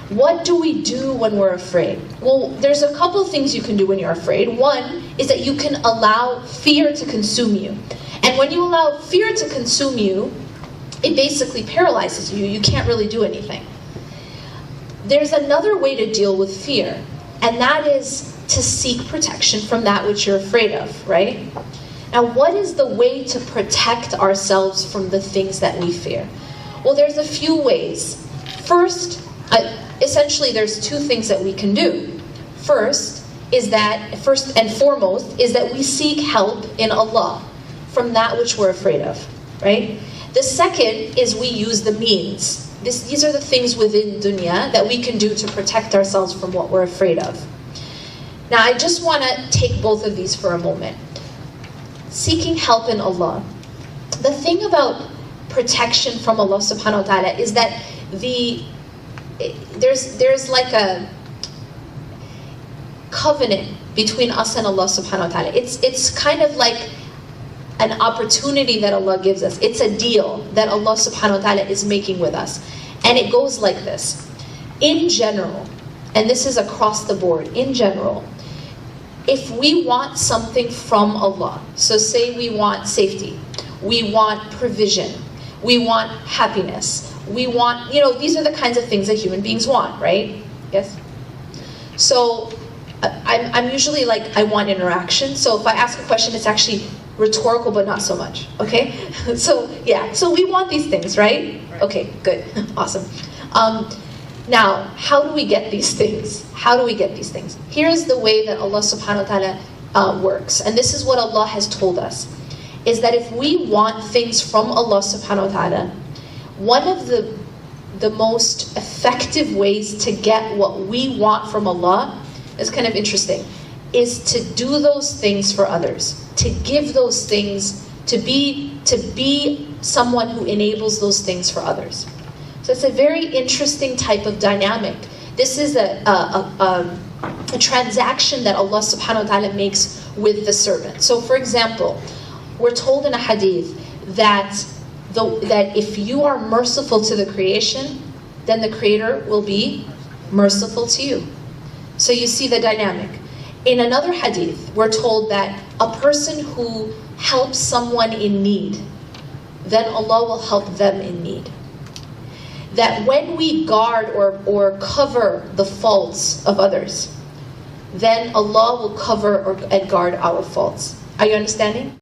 What do we do when we're afraid? Well, there's a couple of things you can do when you're afraid. One is that you can allow fear to consume you. And when you allow fear to consume you, it basically paralyzes you. You can't really do anything. There's another way to deal with fear, and that is to seek protection from that which you're afraid of, right? Now, what is the way to protect ourselves from the things that we fear? Well, there's a few ways. First, essentially there's two things that we can do. First and foremost is that we seek help in Allah from that which we're afraid of, right? The second is we use the means. These are the things within dunya that we can do to protect ourselves from what we're afraid of. Now, I just want to take both of these for a moment. Seeking help in Allah. The thing about protection from Allah subhanahu wa ta'ala is that there's like a covenant between us and Allah subhanahu wa ta'ala. It's kind of like an opportunity that Allah gives us. It's a deal that Allah subhanahu wa ta'ala is making with us. And it goes like this. In general, and this is across the board, in general, if we want something from Allah, so say we want safety, we want provision, we want happiness, we want, these are the kinds of things that human beings want, right? Yes? So I'm usually like, I want interaction. So if I ask a question, it's actually rhetorical, but not so much, okay? So yeah, so we want these things, right? Okay, good, awesome. Now, how do we get these things? How do we get these things? Here's the way that Allah subhanahu wa ta'ala works. And this is what Allah has told us. Is that if we want things from Allah subhanahu wa ta'ala, one of the most effective ways to get what we want from Allah is kind of interesting, is to do those things for others, to give those things, to be someone who enables those things for others. So it's a very interesting type of dynamic. This is a transaction that Allah subhanahu wa ta'ala makes with the servant. So for example, we're told in a hadith that if you are merciful to the creation, then the Creator will be merciful to you. So you see the dynamic. In another hadith, we're told that a person who helps someone in need, then Allah will help them in need. That when we guard or cover the faults of others, then Allah will cover and guard our faults. Are you understanding?